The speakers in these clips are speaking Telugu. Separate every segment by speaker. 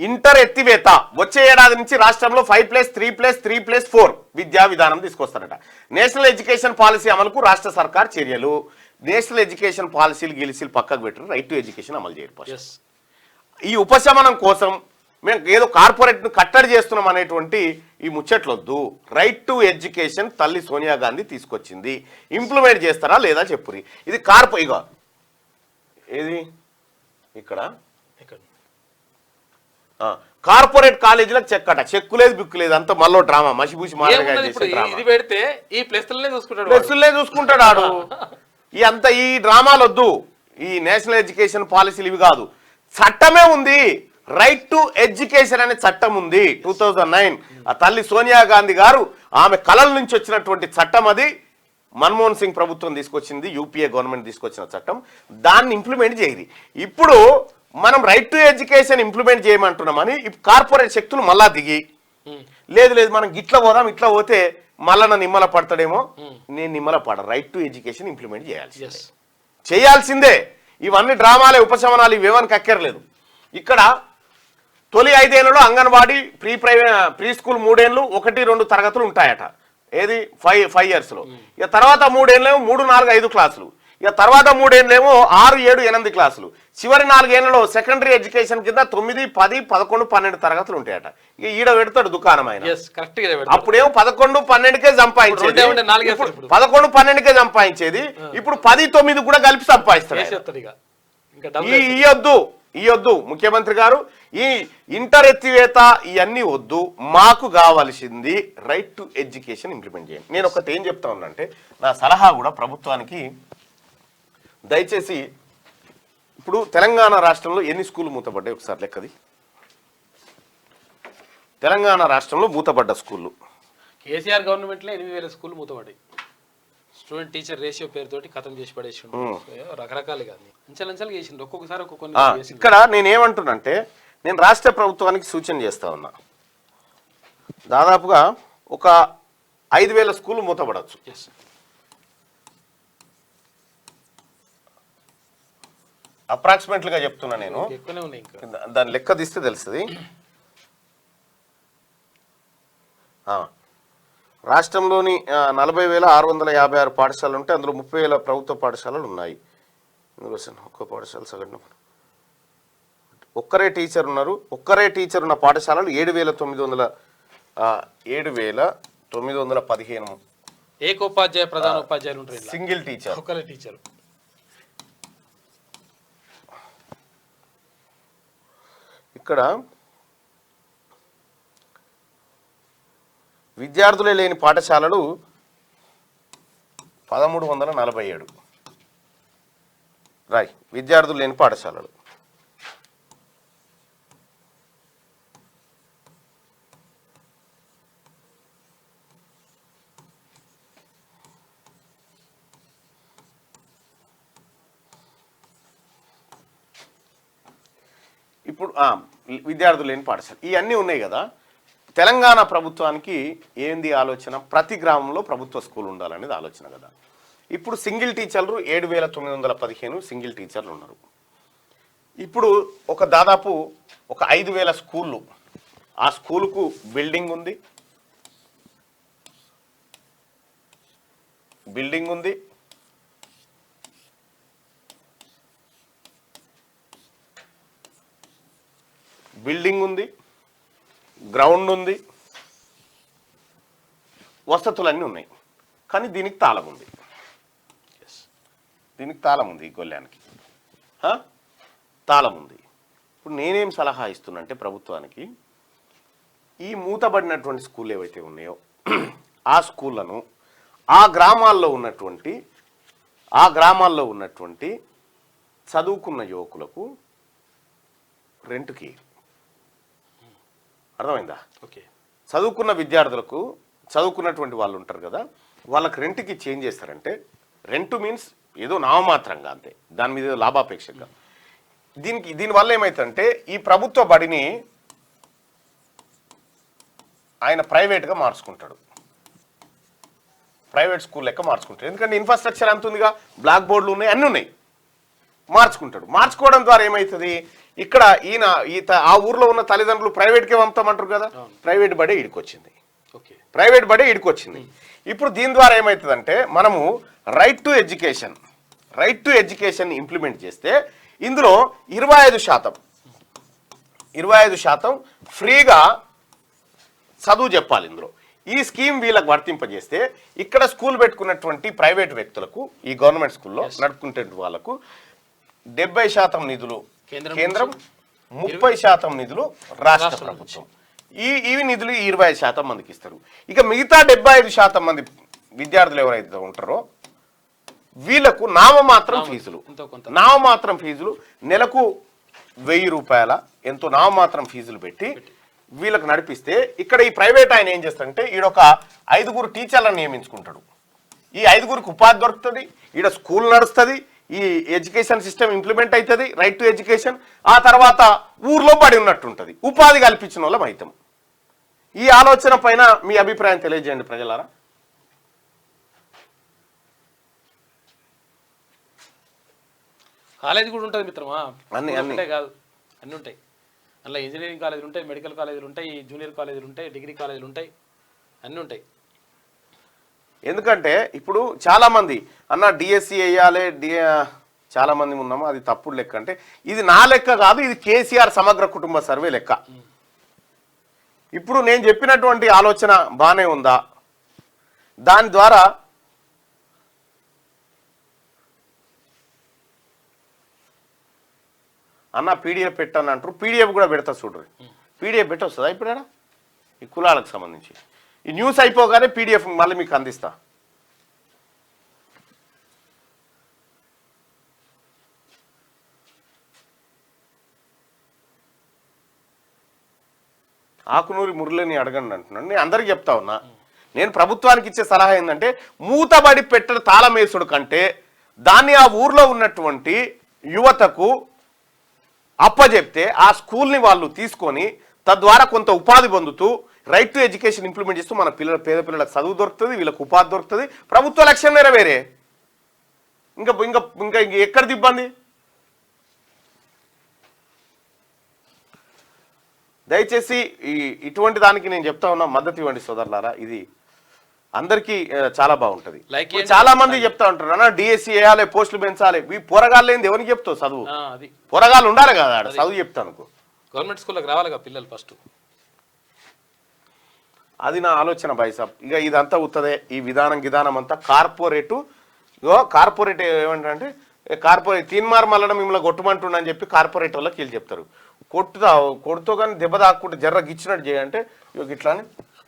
Speaker 1: ఇంటర్ ఎత్తివేత వచ్చే ఏడాది నుంచి రాష్ట్రంలో 5+3+3+4 విద్యా విధానం తీసుకొస్తారట. నేషనల్ ఎడ్యుకేషన్ పాలసీ అమలుకు రాష్ట్ర సర్కార్ చర్యలు. నేషనల్ ఎడ్యుకేషన్ పాలసీలు గెలిసీలు పక్కకు పెట్టారు, రైట్ టు ఎడ్యుకేషన్ అమలు చేయరు. ఈ ఉపశమనం కోసం మేము ఏదో కార్పొరేట్ను కట్టడి చేస్తున్నాం అనేటువంటి ఈ ముచ్చట్లొద్దు. రైట్ టు ఎడ్యుకేషన్ తల్లి సోనియా గాంధీ తీసుకొచ్చింది, ఇంప్లిమెంట్ చేస్తారా లేదా చెప్పురి. ఇది ఇగో ఏది ఇక్కడ కార్పొరేట్ కాలేజీలకు చెక్కట, చెక్కు లేదు బిక్కు లేదు, అంత మళ్ళీ డ్రామా మసిబూసి చూసుకుంటాడు ఆడు. ఈ డ్రామాలు వద్దు, ఈ నేషనల్ ఎడ్యుకేషన్ పాలసీలు ఇవి కాదు. చట్టమే ఉంది, రైట్ టు ఎడ్యుకేషన్ అనే చట్టం ఉంది 2009. ఆ తల్లి సోనియా గాంధీ గారు ఆమె కళల నుంచి వచ్చినటువంటి చట్టం అది. మన్మోహన్ సింగ్ ప్రభుత్వం తీసుకొచ్చింది, యూపీఏ గవర్నమెంట్ తీసుకొచ్చిన చట్టం. దాన్ని ఇంప్లిమెంట్ చేయదు. ఇప్పుడు మనం రైట్ టు ఎడ్యుకేషన్ ఇంప్లిమెంట్ చేయమంటున్నామని కార్పొరేట్ శక్తులు మళ్ళా దిగి లేదు మనం ఇట్లా పోదాం, ఇట్లా పోతే మళ్ళా నన్ను నిమ్మల పడతాడేమో. నేను నిమ్మల పడ, రైట్ టు ఎడ్యుకేషన్ ఇంప్లిమెంట్ చేయాల్సిందే. ఇవన్నీ డ్రామాలే, ఉపశమనాలు, ఇవేమని కక్కెరలేదు. ఇక్కడ తొలి 5 ఏళ్లలో అంగన్వాడీ ప్రీ స్కూల్ 3 ఏళ్ళు 1-2 తరగతులు ఉంటాయట. ఏది 5 yearsలో. ఇక తర్వాత 3 ఏళ్ళేమో 3, 4, 5 క్లాసులు. ఇక తర్వాత 3 ఏళ్ళేమో 6, 7, 8 క్లాసులు. చివరి 4 ఏళ్లలో సెకండరీ ఎడ్యుకేషన్ కింద 9, 10, 11, 12 తరగతులు ఉంటాయట. ఇక ఈడ పెడతాడు దుకాణం ఆయన. అప్పుడేమో 11, 12కే సంపాదించేది, 11, 12కే సంపాదించేది. ఇప్పుడు 10, 9 కూడా కలిపి సంపాదిస్తాడు. ఇవద్దు ముఖ్యమంత్రి గారు, ఈ ఇంటర్ ఎత్తివేత ఇవన్నీ వద్దు. మాకు కావాల్సింది రైట్ టు ఎడ్యుకేషన్ ఇంప్లిమెంట్ చేయండి. నేను ఒకటి ఏం చెప్తా ఉన్నానంటే, నా సలహా కూడా ప్రభుత్వానికి, దయచేసి ఇప్పుడు తెలంగాణ రాష్ట్రంలో ఎన్ని స్కూళ్ళు మూతపడ్డాయి ఒకసారి లెక్కది. తెలంగాణ రాష్ట్రంలో మూతపడ్డ స్కూళ్ళు
Speaker 2: కేసీఆర్ గవర్నమెంట్లో 8,000 స్కూళ్ళు మూతపడ్డాయి. స్టూడెంట్ టీచర్ రేషియో పేరుతోటి ఖతం చేసి పడేసి రకరకాలుగా అంచెలంచెలుగా చేసిండు, ఒక్కొక్కసారి ఒక్కొక్క.
Speaker 1: ఇక్కడ నేనేమంటున్నానంటే, నేను రాష్ట్ర ప్రభుత్వానికి సూచన చేస్తా ఉన్నా, దాదాపుగా ఒక 5,000 స్కూళ్ళు మూతపడవచ్చు. అప్రాక్సిమేట్లీగా చెప్తున్నా నేను, దాని లెక్క తీస్తే తెలుస్తుంది. రాష్ట్రంలోని 40,656 పాఠశాలలు ఉంటే అందులో 30,000 ప్రభుత్వ పాఠశాలలు ఉన్నాయి. ఒక్క పాఠశాల సగటున ఒక్కరే టీచర్ ఉన్నారు. ఒక్కరే టీచర్ ఉన్న పాఠశాలలు 7,915
Speaker 2: ఏకోపాధ్యాయ ప్రధాన ఉపాధ్యాయులు ఉంటారు,
Speaker 1: సింగిల్ టీచర్,
Speaker 2: ఒక్కరే టీచర్.
Speaker 1: ఇక్కడ విద్యార్థులే లేని పాఠశాలలు 1,347. విద్యార్థులు లేని పాఠశాలలు. ఇప్పుడు విద్యార్థులు లేని పాఠశాల ఇవన్నీ ఉన్నాయి కదా. తెలంగాణ ప్రభుత్వానికి ఏంది ఆలోచన? ప్రతి గ్రామంలో ప్రభుత్వ స్కూల్ ఉండాలనేది ఆలోచన కదా. ఇప్పుడు సింగిల్ టీచర్లు 7,915 సింగిల్ టీచర్లు ఉన్నారు. ఇప్పుడు దాదాపు 5,000 స్కూళ్ళు, ఆ స్కూలుకు బిల్డింగ్ ఉంది, గ్రౌండ్ ఉంది, వసతులన్నీ ఉన్నాయి. కానీ దీనికి తాళం ఉంది, ఈ గొల్లానికి తాళం ఉంది. ఇప్పుడు నేనేం సలహా ఇస్తున్నంటే ప్రభుత్వానికి, ఈ మూతబడినటువంటి స్కూల్ ఏవైతే ఉన్నాయో ఆ స్కూళ్ళను ఆ గ్రామాల్లో ఉన్నటువంటి చదువుకున్న యువకులకు రెంట్కి, అర్థమైందా?
Speaker 2: ఓకే.
Speaker 1: చదువుకున్న విద్యార్థులకు, చదువుకున్నటువంటి వాళ్ళు ఉంటారు కదా, వాళ్ళకి రెంట్కి చేంజ్ చేస్తారంటే, రెంట్ మీన్స్ ఏదో నామమాత్రంగా, అంతే, దాని మీద లాభాపేక్షగా. దీనివల్ల ఏమవుతుందంటే, ఈ ప్రభుత్వ బడిని ఆయన ప్రైవేట్గా మార్చుకుంటాడు, ప్రైవేట్ స్కూల్ లెక్క మార్చుకుంటాడు. ఎందుకంటే ఇన్ఫ్రాస్ట్రక్చర్ అంత ఉందిగా, బ్లాక్ బోర్డులు ఉన్నాయి, అన్నీ ఉన్నాయి. మార్చుకోవడం ద్వారా ఏమవుతుంది, ఇక్కడ ఆ ఊర్లో ఉన్న తల్లిదండ్రులు ప్రైవేట్కే పంపుతామంటారు కదా, ప్రైవేట్ బడే ఈడికొచ్చింది. ఇప్పుడు దీని ద్వారా ఏమవుతుందంటే మనము రైట్ టు ఎడ్యుకేషన్ ఇంప్లిమెంట్ చేస్తే ఇందులో 25% ఫ్రీగా చదువు చెప్పాలి. ఇందులో ఈ స్కీమ్ వీళ్ళకి వర్తింపజేస్తే ఇక్కడ స్కూల్ పెట్టుకున్నటువంటి ప్రైవేట్ వ్యక్తులకు, ఈ గవర్నమెంట్ స్కూల్లో నడుపుకుంటే వాళ్ళకు 70% నిధులు కేంద్రం, 30% నిధులు రాష్ట్ర ప్రభుత్వం. ఈ నిధులు 25% మందికి ఇస్తారు. ఇక మిగతా 75% మంది విద్యార్థులు ఎవరైతే ఉంటారో వీళ్ళకు నామమాత్రం ఫీజులు నెలకు 1000 రూపాయల ఎంతో నామమాత్రం ఫీజులు పెట్టి వీళ్ళకు నడిపిస్తే, ఇక్కడ ఈ ప్రైవేట్ ఆయన ఏం చేస్తాడంటే ఈడొక 5 టీచర్లను నియమించుకుంటాడు. ఈ 5 ఉపాధి దొరుకుతుంది, ఈడ స్కూల్ నడుస్తుంది, ఈ ఎడ్యుకేషన్ సిస్టమ్ ఇంప్లిమెంట్ అవుతుంది, రైట్ టు ఎడ్యుకేషన్. ఆ తర్వాత ఊర్లో పడి ఉన్నట్టుంటుంది, ఉపాధి కల్పించిన వాళ్ళం అవుతాం. ఈ ఆలోచన పైన మీ అభిప్రాయం తెలియజేయండి ప్రజలారా.
Speaker 2: కాలేజీ కూడా ఉంటుంది మిత్రమా, అన్నీ కాదు, అన్నీ ఉంటాయి. అందులో ఇంజనీరింగ్ కాలేజీలు ఉంటాయి, మెడికల్ కాలేజీలు ఉంటాయి, జూనియర్ కాలేజీలు ఉంటాయి, డిగ్రీ కాలేజీలు ఉంటాయి, అన్నీ ఉంటాయి.
Speaker 1: ఎందుకంటే ఇప్పుడు చాలా మంది అన్న డిఎస్సి వేయాలి, చాలా మంది ఉన్నాము, అది తప్పుడు లెక్క. అంటే ఇది నా లెక్క కాదు, ఇది కేసీఆర్ సమగ్ర కుటుంబ సర్వే లెక్క. ఇప్పుడు నేను చెప్పినటువంటి ఆలోచన బాగానే ఉందా? దాని ద్వారా అన్న పీడిఎఫ్ పెట్టాను అంటారు, పీడిఎఫ్ కూడా పెడతా చూడరు. పీడిఎఫ్ పెట్టొస్తుందా ఇప్పుడు ఈ కులాలకు సంబంధించి? ఈ న్యూస్ అయిపోగానే పీడిఎఫ్ మళ్ళీ మీకు అందిస్తా. ఆకునూరి మురళిని అడగండి అంటున్నాను. నేను అందరికి చెప్తా ఉన్నా, నేను ప్రభుత్వానికి ఇచ్చే సలహా ఏంటంటే మూతబడి పెట్టిన తాళమేసుడు కంటే దాన్ని ఆ ఊర్లో ఉన్నటువంటి యువతకు అప్పచెప్తే ఆ స్కూల్ని వాళ్ళు తీసుకొని తద్వారా కొంత ఉపాధి పొందుతూ రైట్ టు ఎడ్యుకేషన్ ఇంప్లిమెంట్ చేస్తూ మన పేద పిల్లలకు చదువు దొరుకుతుంది, వీళ్ళకి ఉపాధి దొరుకుతుంది, ప్రభుత్వ లక్ష్యం నెరవేరే. ఇంకా ఇంకా ఇంకా ఎక్కడిది ఇబ్బంది? దయచేసి ఇటువంటి దానికి నేను చెప్తా ఉన్నా, మద్దతు ఇవ్వండి సోదరులారా. ఇది అందరికీ చాలా బాగుంటది. చాలా మంది చెప్తా ఉంటారు అన్న డిఎస్సి వేయాలి, పోస్టులు పెంచాలి. ఈ పోరగాళ్ళు ఏంది ఎవరికి చెప్తావు చదువు? పోరగాళ్ళు ఉండాలి కదా చదువు చెప్తాను.
Speaker 2: గవర్నమెంట్ స్కూల్లోకి రావాలి కదా పిల్లలు ఫస్ట్.
Speaker 1: అది నా ఆలోచన బైసాబ్. ఇక ఇదంతా ఉత్తదే, ఈ విధానం అంతా కార్పొరేట్ ఏమంటారంటే కార్పొరేట్ తీన్మార్ మల్లడం మిమ్మల్ని కొట్టుమంటుండని చెప్పి కార్పొరేట్ వాళ్ళకి వీళ్ళు చెప్తారు. కొడుతో కానీ దెబ్బ తాకుంటే జర్ర గిచ్చినట్టు చేయంటే ఇట్లా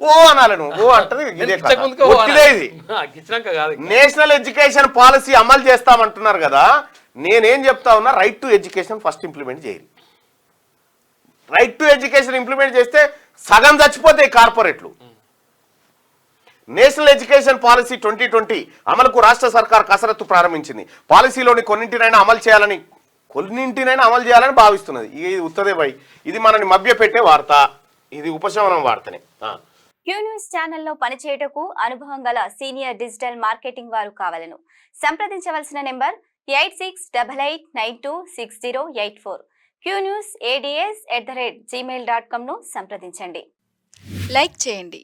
Speaker 1: ఓ అనాలి, నువ్వు ఓ అంటది. ఇది నేషనల్ ఎడ్యుకేషన్ పాలసీ అమలు చేస్తామంటున్నారు కదా, నేనేం చెప్తా ఉన్నా, right to education first implement చేయాలి. రైట్ టు ఎడ్యుకేషన్ ఇంప్లిమెంట్ చేస్తే సగం చచ్చిపోతాయి కార్పొరేట్లు. నేషనల్ ఎడ్యుకేషన్ పాలసీ 2020 అమలుకు రాష్ట్ర సర్కార్ కసరత్తు ప్రారంభించింది. పాలసీలోని కొన్నింటినైనా అమలు చేయాలని భావిస్తున్నది. ఇది ఉత్తదే బై, ఇది మనని మభ్యపెట్టే వార్త, ఇది ఉపశమనం వార్తనే.
Speaker 3: క్యూ న్యూస్ ఛానల్లో పనిచేయటకు అనుభవం గల సీనియర్ డిజిటల్ మార్కెటింగ్ వారు కావాలను సంప్రదించవలసిన నెంబర్ 8688926084. qnewsads@gmail.com ను సంప్రదించండి.
Speaker 4: లైక్ చేయండి,